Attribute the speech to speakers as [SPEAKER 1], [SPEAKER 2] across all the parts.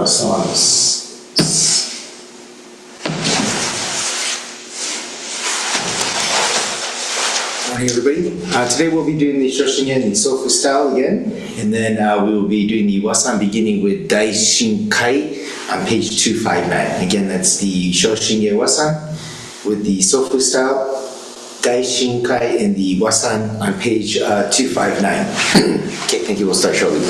[SPEAKER 1] ourselves. Morning, everybody. Today we'll be doing the Shoshinge and the Sofu style again, and then we will be doing the Wasan beginning with Daishinkai on page 259. Again, that's the Shoshinge Wasan with the Sofu style, Daishinkai and the Wasan on page 259. Okay, thank you. We'll start shortly.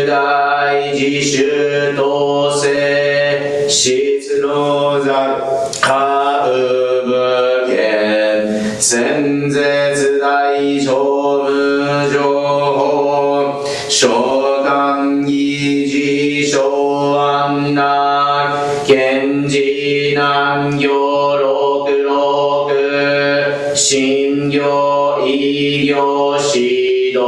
[SPEAKER 2] 大自主統制質の座下部権先絶大乗無情報召喚議事小安南賢治南行六六新行異行指導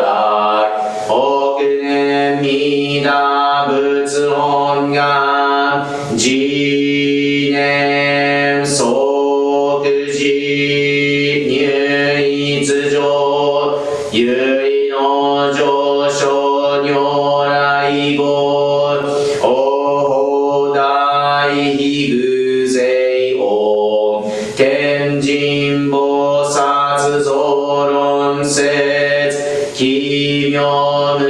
[SPEAKER 2] 来北年弥陀仏本願次年即時入一上唯の上昇如来語お大非偶税王天神菩薩増論説奇妙無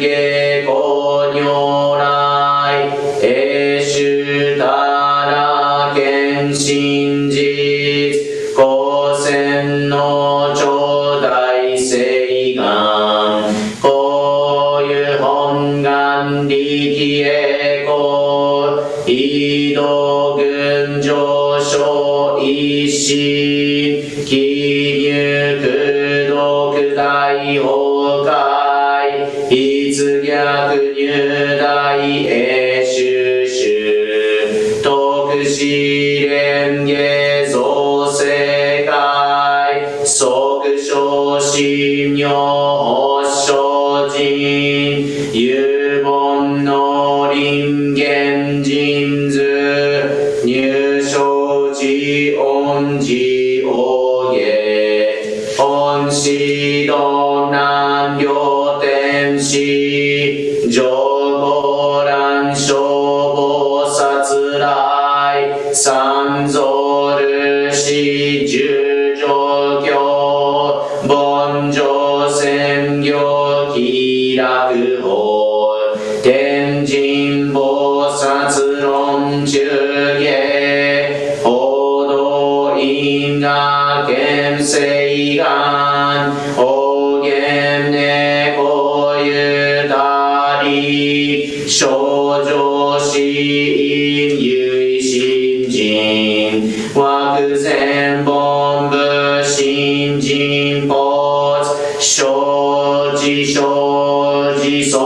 [SPEAKER 2] 下公如来永主たら見真実光線の頂戴誓願こういう本願力栄光移動群上昇一心記入苦毒大崩壊筆逆入大永修修徳試練下造世界即昇進如発祥人有本の林源人図入生寺恩寺王下本師道南両天使上高蘭小菩薩来三蔵ルシ十条教凡上専業気楽法天神菩薩論中下報道因果見誓願おげんねこゆたり少女死因有心人惑前本部新人ポーズ生じ即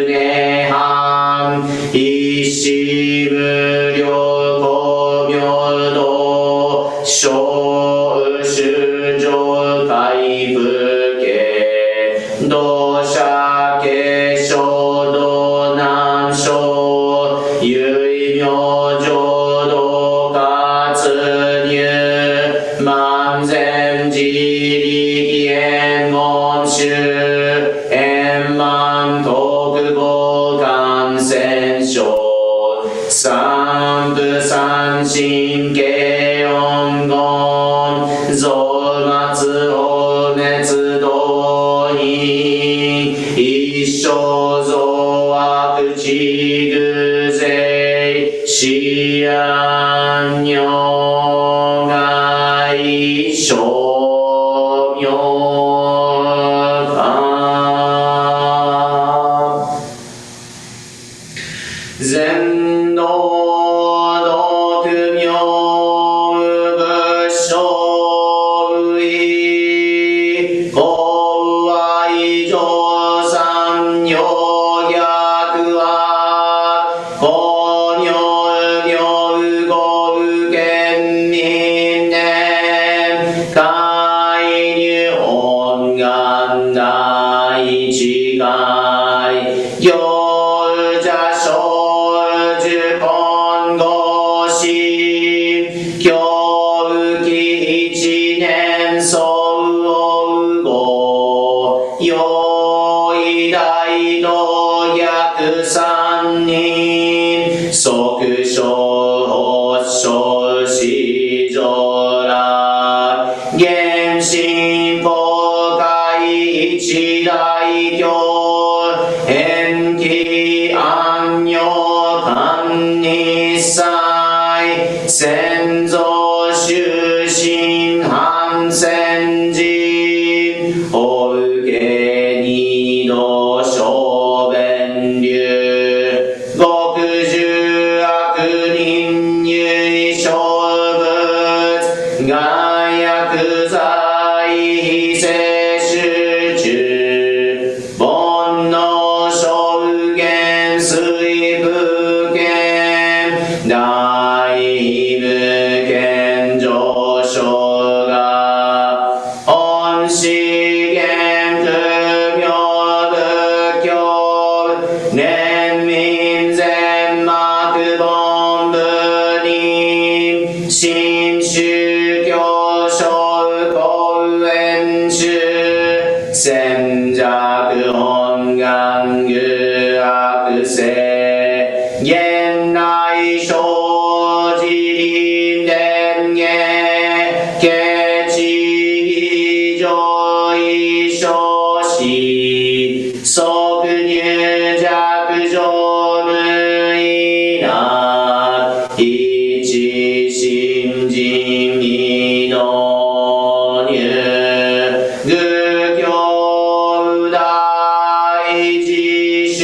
[SPEAKER 2] 涅槃一子無量光明道小修上海部家同社家小道南小唯名浄土活入万全自力円言宗円満国語感染症三部三神経音言増末法熱動因一生増悪地偶税思案如外小名全能独名仏生意公愛上三女逆は公女行五権民年介入本願大違い行者小樹本語心教義一年相互語用意大道逆三人即小小子上来原神公開一大教延期安養観日祭先祖終身反戦人お受け二度小弁年民全幕本部に新宗教小公演中戦弱本願具悪性現内生じ臨伝言ケチ義上位少子即入弱上無意な一新人未納入愚教大自主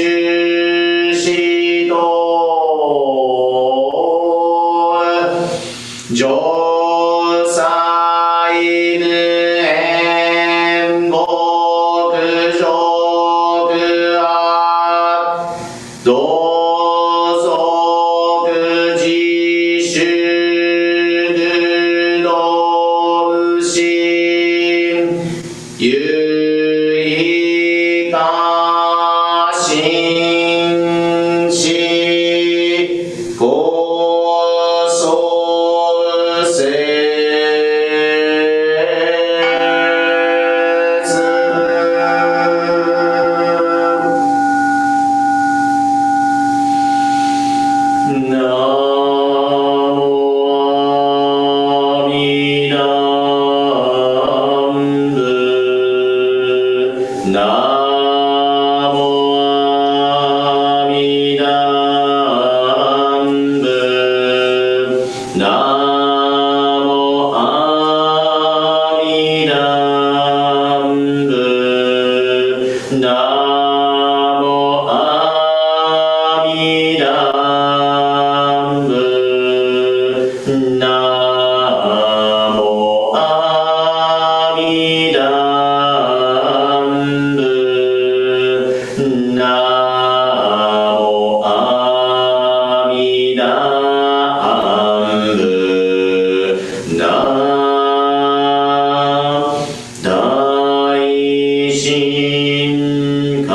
[SPEAKER 2] 指導上細無縁牧上悪同族自主愚道心有意化心し高層説南無阿弥陀仏南無阿弥陀仏南無阿弥陀仏南無阿弥陀仏南無阿弥陀仏南無阿弥陀仏大神会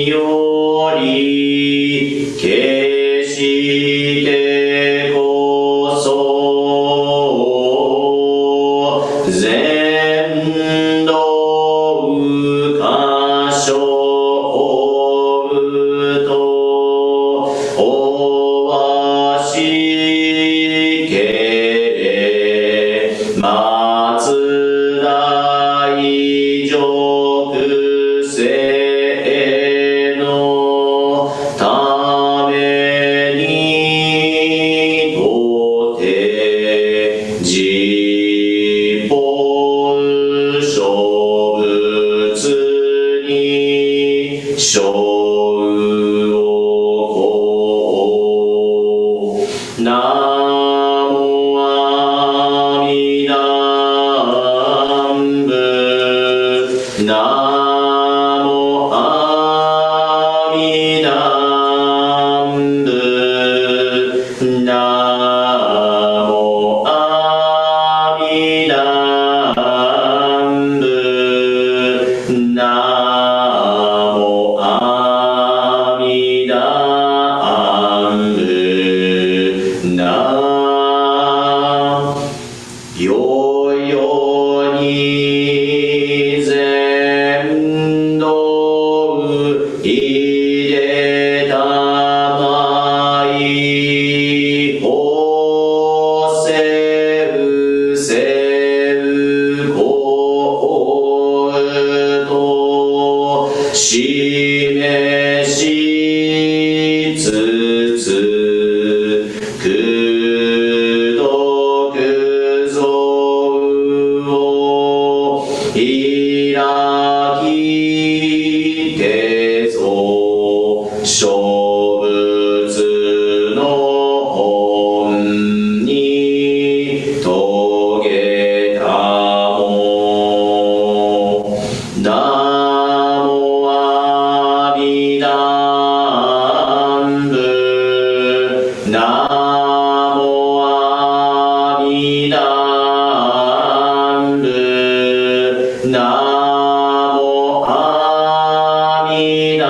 [SPEAKER 2] より決してこそ全道箇所とおわしけれ松大俗世のためにとて自本諸仏に生を南無阿弥陀仏南無阿弥陀仏南無阿弥陀仏南無阿弥陀仏南よよに全道いでたまい法せうせうこうと示しつつ功徳像を開きてぞ諸仏の本に遂げたも南無阿弥陀仏南無阿弥陀仏南無阿弥陀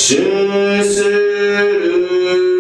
[SPEAKER 2] シュスル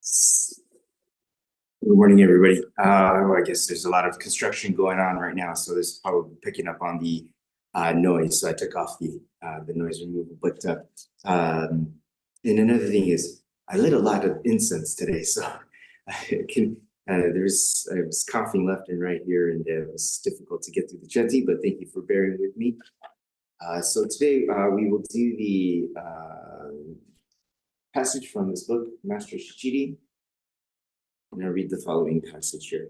[SPEAKER 1] Good morning, everybody. I guess there's a lot of construction going on right now, so this is probably picking up on the noise. So I took off the noise removal. But and another thing is, I lit a lot of incense today, so I can. I was coughing left and right here, and it was difficult to get through the chanting. But thank you for bearing with me. So today we will do the passage from this book, Master Shichiri. I'm going to read the following passage here.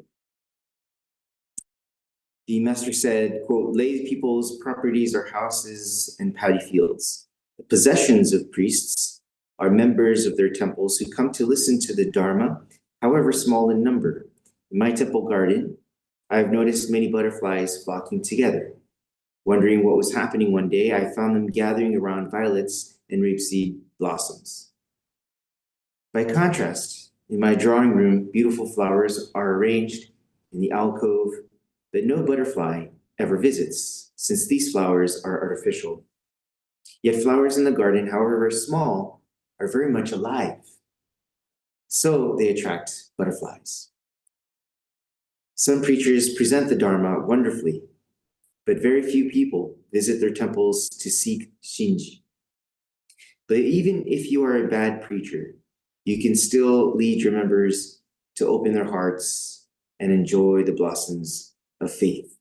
[SPEAKER 1] The master said, quote, lay people's properties are houses and paddy fields. The possessions of priests are members of their temples who come to listen to the Dharma, however small in number. In my temple garden, I have noticed many butterflies flocking together. Wondering what was happening one day, I found them gathering around violets and rapeseed blossoms. By contrast, in my drawing room, beautiful flowers are arranged in the alcove that no butterfly ever visits, since these flowers are artificial. Yet flowers in the garden, however small, are very much alive. So they attract butterflies. Some preachers present the Dharma wonderfully, but very few people visit their temples to seek Shinjin. But even if you are a bad preacher, you can still lead your members to open their hearts and enjoy the blossoms of faith.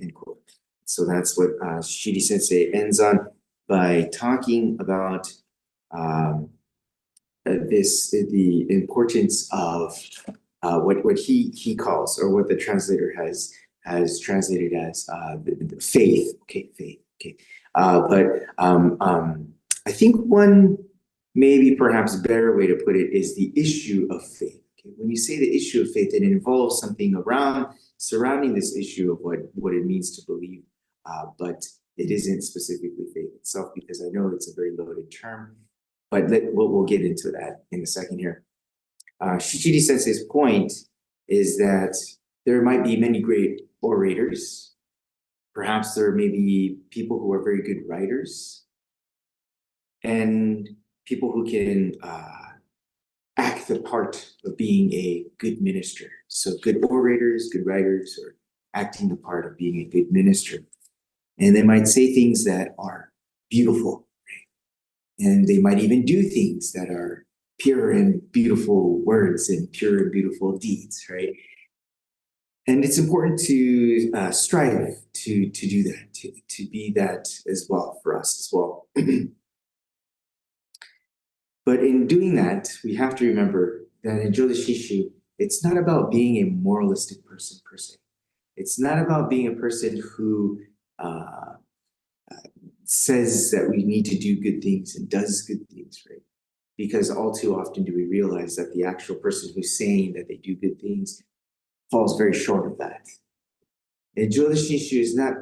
[SPEAKER 1] End quote. So that's what Shiri Sensei ends on by talking about the importance of what he calls, or what the translator has translated as the faith. Okay, faith. Okay, but I think one maybe perhaps better way to put it is the issue of faith. Okay? When you say the issue of faith, it involves something surrounding this issue of what it means to believe, but it isn't specifically faith itself, because I know it's a very loaded term, but we'll get into that in a second here. Shichiri Sensei's point is that there might be many great orators. Perhaps there may be people who are very good writers, and people who can act the part of being a good minister. So good orators, good writers, or acting the part of being a good minister. And they might say things that are beautiful, right? And they might even do things that are pure and beautiful words and pure and beautiful deeds, right? And it's important to strive to do that, to be that as well for us as well. But in doing that, we have to remember that in Jodo Shishu, it's not about being a moralistic person per se. It's not about being a person who says that we need to do good things and does good things, right? Because all too often do we realize that the actual person who's saying that they do good things falls very short of that. And Jodo Shishu is not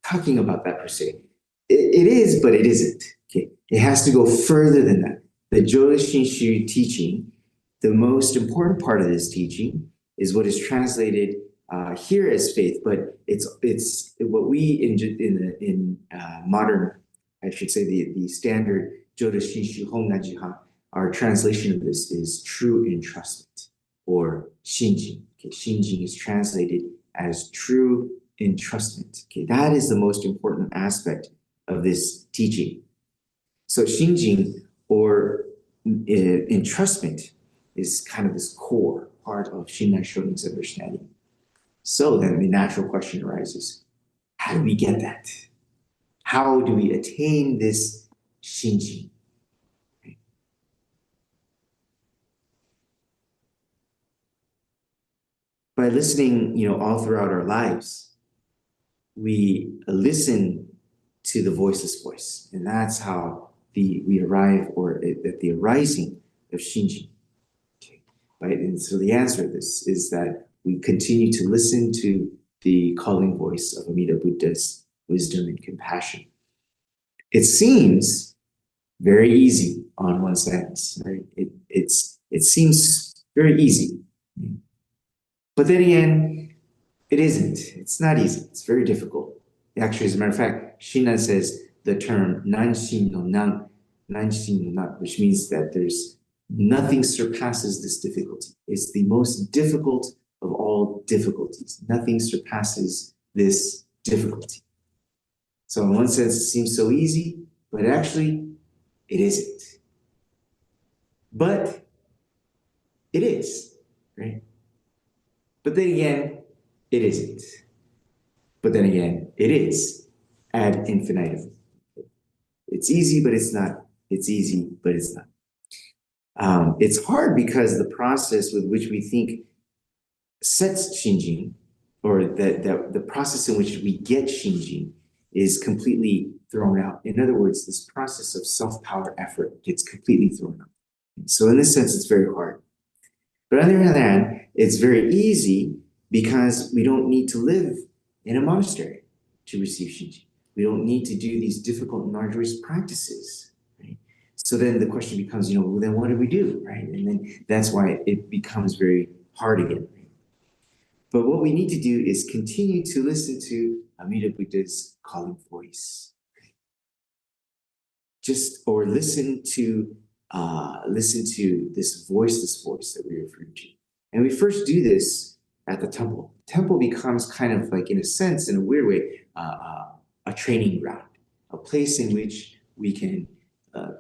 [SPEAKER 1] talking about that per se. It is, but it isn't. Okay, it has to go further than that. The Jodo Shinshu teaching, the most important part of this teaching is what is translated here as faith, but it's what we in modern, I should say the standard Jodo Shinshu Honnajiha, our translation of this is true entrustment, or Shinjin. Okay, Shinjin is translated as true entrustment. Okay, that is the most important aspect of this teaching. So Shinjin, or entrustment, is kind of this core part of Shinran Shonin's understanding. So then the natural question arises, how do we get that? How do we attain this Shinjin? Okay. By listening, all throughout our lives, we listen to the voiceless voice, and that's how we arrive, or at the arising of Shinjin. Okay. Right? And so the answer to this is that we continue to listen to the calling voice of Amida Buddha's wisdom and compassion. It seems very easy on one sense, right? It seems very easy. But then again, it isn't. It's not easy. It's very difficult. Actually, as a matter of fact, Shinran says the term nanshin no nan, which means that there's Nothing surpasses this difficulty. It's the most difficult of all difficulties. Nothing surpasses this difficulty. So in one sense, it seems so easy, but actually, it isn't. But it is, right? But then again, it isn't. But then again, it is ad infinitum. It's easy, but it's not. It's easy, but it's not. It's hard because the process with which we think sets Shinjin, or the process in which we get Shinjin, is completely thrown out. In other words, this process of self-power effort gets completely thrown out. So in this sense, it's very hard. But on the other hand, it's very easy because we don't need to live in a monastery to receive Shinjin. We don't need to do these difficult and arduous practices, right? So then the question becomes, well, then what do we do, right? And then that's why it becomes very hard again. Right? But what we need to do is continue to listen to Amida Buddha's calling voice. Or listen to this voiceless voice that we refer to. And we first do this at the temple. Temple becomes kind of like, in a sense, in a weird way, a training ground, a place in which we can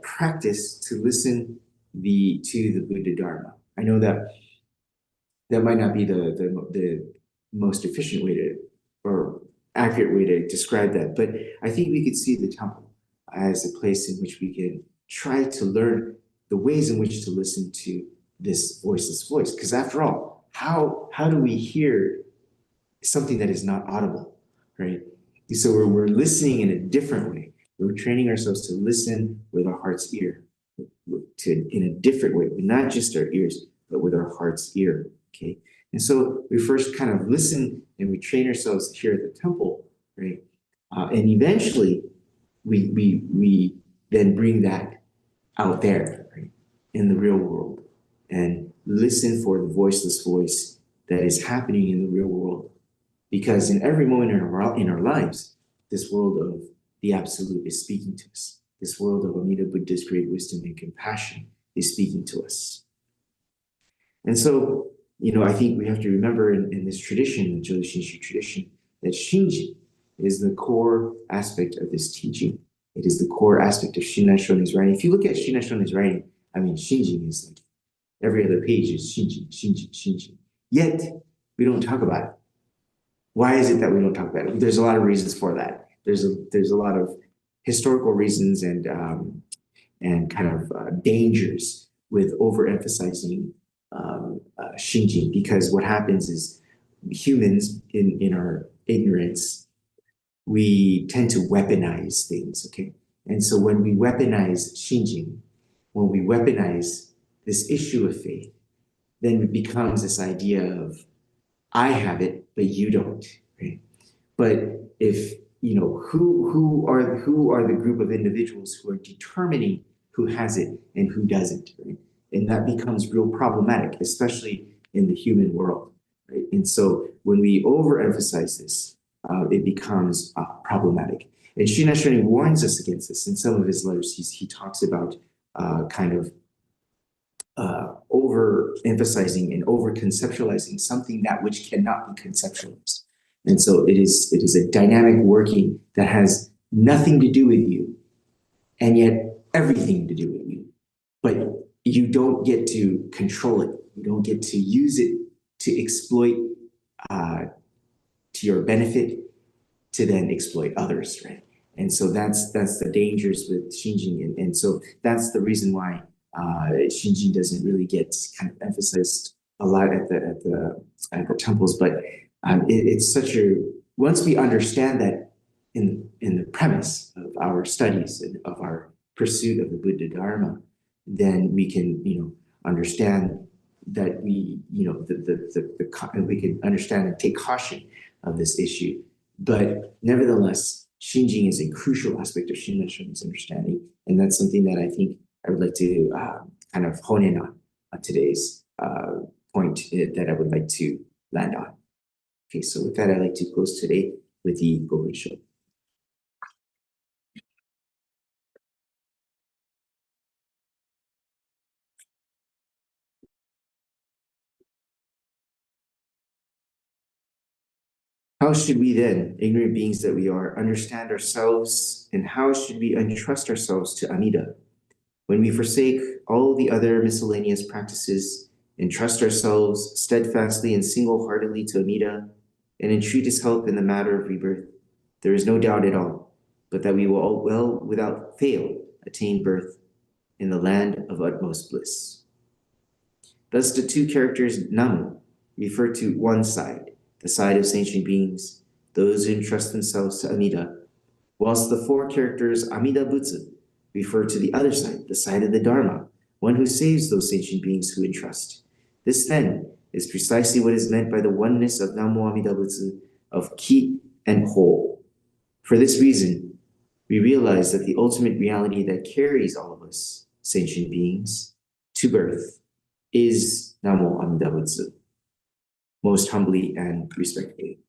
[SPEAKER 1] practice to listen to the Buddha Dharma. I know that might not be the most efficient way to, or accurate way to describe that, but I think we could see the temple as a place in which we can try to learn the ways in which to listen to this voiceless voice. Because after all, how do we hear something that is not audible, right? So we're listening in a different way. We're training ourselves to listen with our heart's ear, in a different way, not just our ears, but with our heart's ear, okay? And so we first kind of listen and we train ourselves here at the temple, right? And eventually we then bring that out there, right, in the real world, and listen for the voiceless voice that is happening in the real world. Because in every moment in our lives, this world of the Absolute is speaking to us. This world of Amida Buddha's great wisdom and compassion is speaking to us. And so, I think we have to remember in this tradition, the Jodo Shinshu tradition, that Shinjin is the core aspect of this teaching. It is the core aspect of Shinran Shonin's writing. If you look at Shinran Shonin's writing, Shinjin is like every other page is Shinjin, Shinjin, Shinjin. Yet, we don't talk about it. Why is it that we don't talk about it? There's a lot of reasons for that. There's a lot of historical reasons and kind of dangers with overemphasizing Shinjin, because what happens is humans in our ignorance, we tend to weaponize things, okay? And so when we weaponize Shinjin, when we weaponize this issue of faith, then it becomes this idea of, I have it, but you don't, right? But if, who are the group of individuals who are determining who has it and who doesn't, right? And that becomes real problematic, especially in the human world, right? And so when we overemphasize this, it becomes problematic. And Shinran Shonin warns us against this. In some of his letters, he talks about kind of overemphasizing and over-conceptualizing something that which cannot be conceptualized. And so it is a dynamic working that has nothing to do with you, and yet everything to do with you. But you don't get to control it. You don't get to use it to exploit to your benefit, to then exploit others, right? And so that's the dangers with Shinjin. And so that's the reason why Shinjin doesn't really get kind of emphasized a lot at the temples. But it's such a, once we understand that in the premise of our studies and of our pursuit of the Buddha Dharma, then we can understand that we we can understand and take caution of this issue. But nevertheless, Shinjin is a crucial aspect of Shinran Shonin's understanding, and that's something that I think I would like to kind of hone in on today's point that I would like to land on. Okay, so with that, I'd like to close today with the Gohei Sho. How should we then, ignorant beings that we are, understand ourselves, and how should we entrust ourselves to Amida? When we forsake all the other miscellaneous practices, entrust ourselves steadfastly and single-heartedly to Amida, and entreat his help in the matter of rebirth, there is no doubt at all, but that we will all well without fail attain birth in the land of utmost bliss. Thus the two characters Namu refer to one side, the side of sentient beings, those who entrust themselves to Amida, whilst the four characters Amida Butsu refer to the other side, the side of the Dharma, one who saves those sentient beings who entrust. This then is precisely what is meant by the oneness of Namo Amida Butsu, of Ki and Whole. For this reason, we realize that the ultimate reality that carries all of us, sentient beings, to birth is Namo Amida Butsu. Most humbly and respectfully.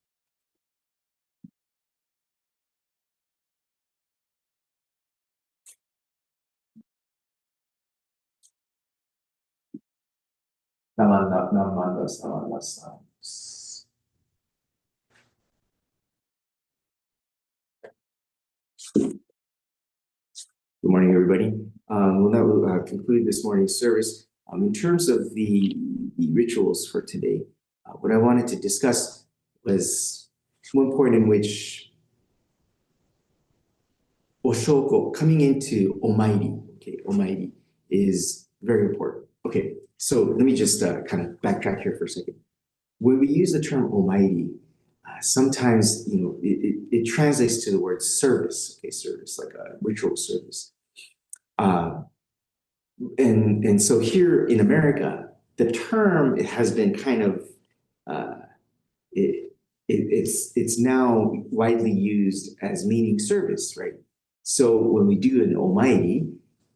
[SPEAKER 1] Good morning, everybody. Well, that will conclude this morning's service. In terms of the rituals for today, what I wanted to discuss was one point in which Oshoko, coming into Omairi, okay, Omairi is very important. Okay, so let me just kind of backtrack here for a second. When we use the term Omairi, sometimes it translates to the word service, okay, service, like a ritual service. And so here in America, the term has been kind of it's now widely used as meaning service, right? So when we do an Omairi,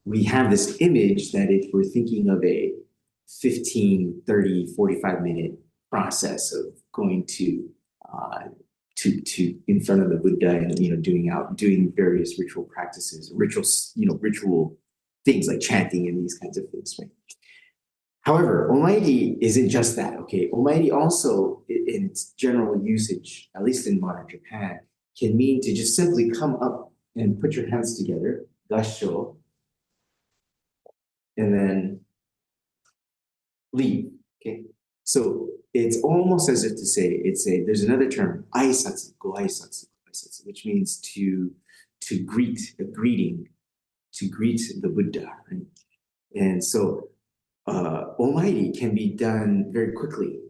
[SPEAKER 1] we have this image that if we're thinking of a 15, 30, 45-minute process of going to in front of the Buddha and doing various ritual practices, ritual things like chanting and these kinds of things, right? However, Omairi isn't just that, okay? Omairi also, in its general usage, at least in modern Japan, can mean to just simply come up and put your hands together, gasho, and then leave, okay? So it's almost as if to say, there's another term, aisatsu, go aisatsu, which means to greet, a greeting, to greet the Buddha, right? And so Omairi can be done very quickly,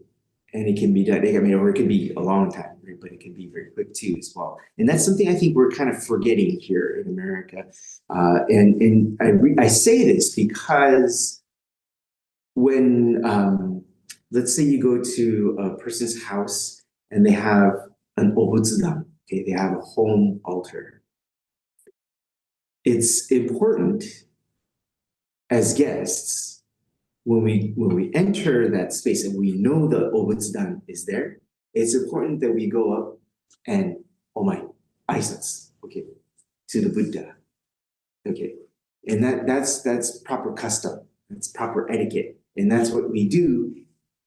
[SPEAKER 1] and it can be done, or it could be a long time, right? But it can be very quick too as well. And that's something I think we're kind of forgetting here in America. And I say this because when, let's say you go to a person's house and they have an obutsudan, okay, they have a home altar. It's important as guests when we enter that space and we know the obutsudan is there. It's important that we go up and aisatsu, okay, to the Buddha, okay, and that's proper custom, that's proper etiquette, and that's what we do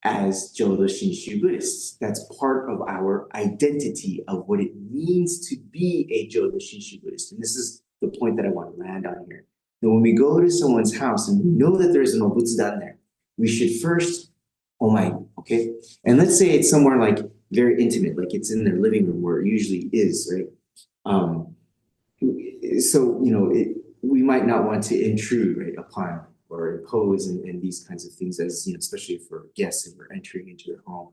[SPEAKER 1] as Jodo Shinshu Buddhists. That's part of our identity of what it means to be a Jodo Shinshu Buddhist, and this is the point that I want to land on here. That when we go to someone's house and we know that there's an obutsudan there, we should first omairi, okay? And let's say it's somewhere like very intimate, like it's in their living room where it usually is, right? So, we might not want to intrude, right, upon or impose and these kinds of things as, especially for guests if we're entering into their home.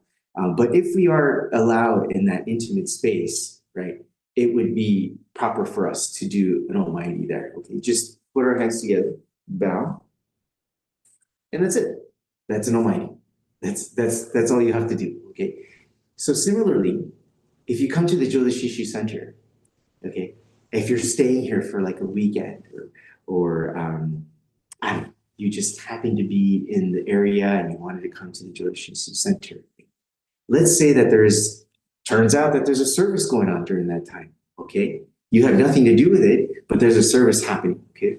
[SPEAKER 1] But if we are allowed in that intimate space, right, it would be proper for us to do an omairi there, okay? Just put our hands together, bow, and that's it. That's an omairi. That's all you have to do, okay? So similarly, if you come to the Jodo Shinshu Center, okay, if you're staying here for like a weekend or you just happen to be in the area and you wanted to come to the Jodo Shinshu Center, let's say that turns out that there's a service going on during that time, okay? You have nothing to do with it, but there's a service happening, okay?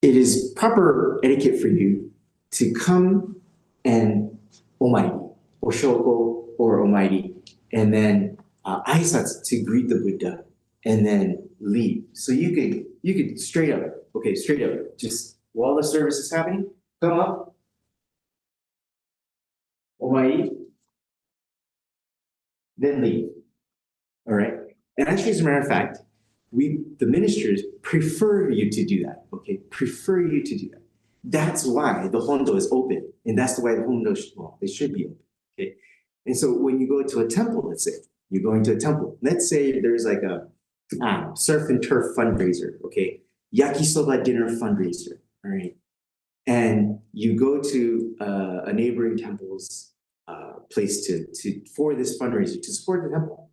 [SPEAKER 1] It is proper etiquette for you to come and omairi, oshoko, or Omairi, and then aisatsu to greet the Buddha, and then leave. So you could straight up, okay, straight up, just while the service is happening, come up, Omairi, then leave. All right. And actually, as a matter of fact, the ministers prefer you to do that. Okay, prefer you to do that. That's why the hondo is open, and that's why the hondo they should be open. Okay, and so when you go to a temple, let's say you're going to a temple. Let's say there's like a surf and turf fundraiser. Okay, yakisoba dinner fundraiser. All right, and you go to a neighboring temple's place for this fundraiser to support the temple.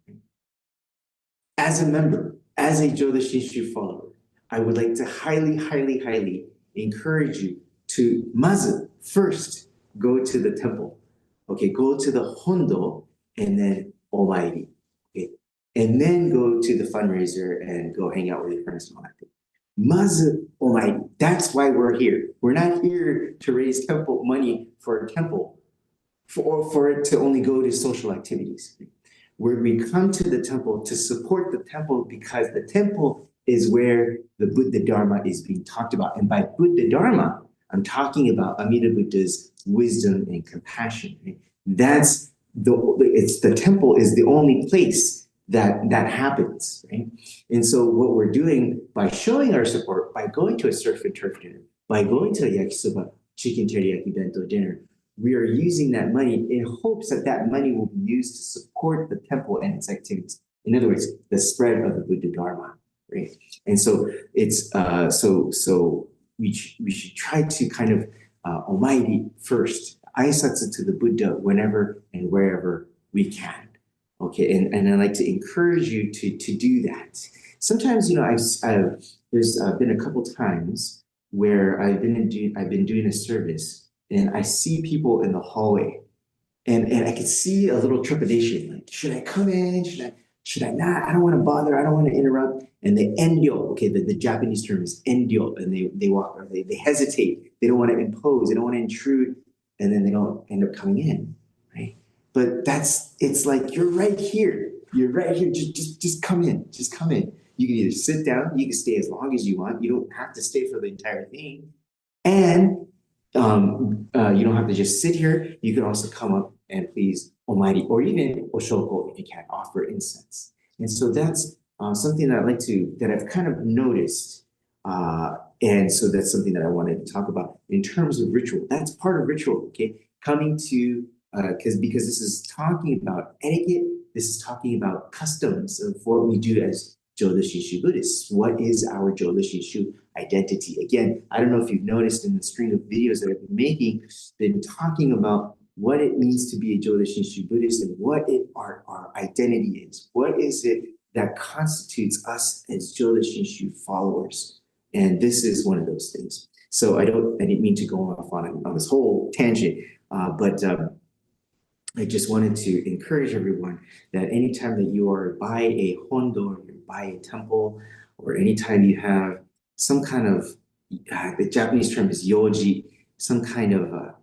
[SPEAKER 1] As a member, as a Jodo Shinshu follower, I would like to highly, highly, highly encourage you to mazu first go to the temple. Okay, go to the hondo and then omairi. Okay, and then go to the fundraiser and go hang out with your friends and all that thing. Mazu omairi. That's why we're here. We're not here to raise temple money for a temple, for it to only go to social activities. Where we come to the temple to support the temple because the temple is where the Buddha Dharma is being talked about. And by Buddha Dharma, I'm talking about Amida Buddha's wisdom and compassion. Right? The temple is the only place that happens. Right? And so what we're doing by showing our support, by going to a surf and turf dinner, by going to a yakisoba chicken teriyaki bento dinner, we are using that money in hopes that that money will be used to support the temple and its activities. In other words, the spread of the Buddha Dharma, right? And so it's so we should try to kind of omairi first, aisatsu to the Buddha whenever and wherever we can. Okay, and I like to encourage you to do that. Sometimes, you know, there's been a couple times where I've been doing a service. And I see people in the hallway, and I can see a little trepidation, like, should I come in? Should I not? I don't want to bother. I don't want to interrupt. And they endyo, okay, the Japanese term is endyo, and they walk, or they hesitate. They don't want to impose. They don't want to intrude, and then they don't end up coming in, right? But it's like, you're right here. You're right here. Just come in. Just come in. You can either sit down. You can stay as long as you want. You don't have to stay for the entire thing. And you don't have to just sit here. You can also come up and please omairi, or even oshoko if you can't, offer incense. And so that's something that I've kind of noticed. And so that's something that I wanted to talk about in terms of ritual. That's part of ritual, okay? Coming to, because this is talking about etiquette, this is talking about customs of what we do as Jodo Shinshu Buddhists. What is our Jodo Shinshu identity? Again, I don't know if you've noticed in the string of videos that I've been talking about what it means to be a Jodo Shinshu Buddhist and what our identity is. What is it that constitutes us as Jodo Shinshu followers? And this is one of those things. So I didn't mean to go off on this whole tangent, but I just wanted to encourage everyone that anytime that you are by a hondo, or you're by a temple, or anytime you have some kind of, the Japanese term is yoji, some kind of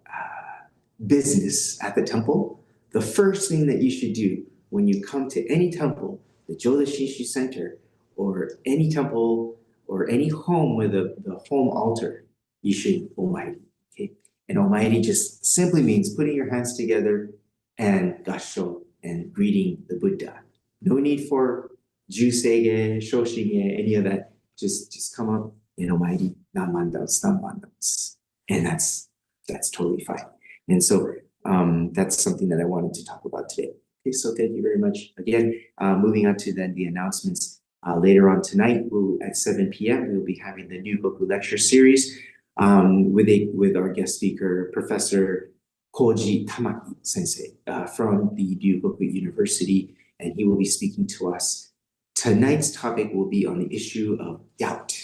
[SPEAKER 1] business at the temple, the first thing that you should do when you come to any temple, the Jodo Shinshu Center, or any temple, or any home with the home altar, you should omairi. Okay? And omairi just simply means putting your hands together and gassho and greeting the Buddha. No need for jusege, Shoshinge, any of that. Just come up and omairi, namandas. And that's totally fine. And so that's something that I wanted to talk about today. Okay, so thank you very much. Again, moving on to then the announcements. Later on tonight, at 7 p.m., we'll be having the Ryukoku Lecture Series with our guest speaker, Professor Koji Tamaki Sensei from the Ryukoku University, and he will be speaking to us. Tonight's topic will be on the issue of doubt,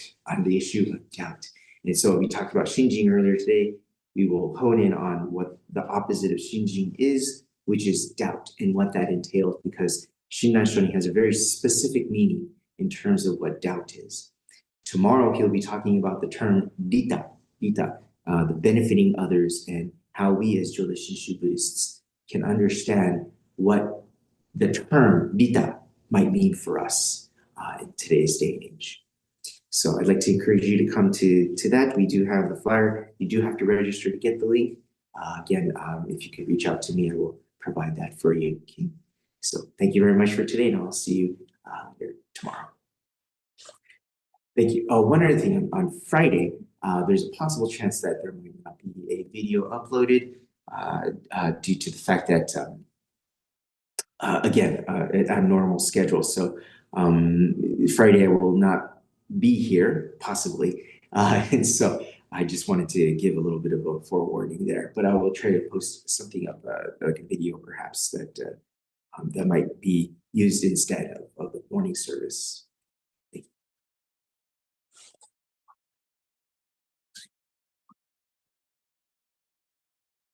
[SPEAKER 1] And so we talked about Shinjin earlier today. We will hone in on what the opposite of Shinjin is, which is doubt, and what that entails, because Shinran Shonin has a very specific meaning in terms of what doubt is. Tomorrow, he'll be talking about the term rita, the benefiting others, and how we as Jodo Shinshu Buddhists can understand what the term Vita might mean for us in today's day and age. So I'd like to encourage you to come to that. We do have the flyer. You do have to register to get the link. Again, if you could reach out to me, I will provide that for you. Okay? So thank you very much for today, and I'll see you here tomorrow. Thank you. Oh, one other thing, on Friday, there's a possible chance that there might not be a video uploaded due to the fact that, again, a normal schedule. So Friday I will not be here, possibly. And so I just wanted to give a little bit of a forewarning there, but I will try to post something up, like a video perhaps that that might be used instead of the morning service.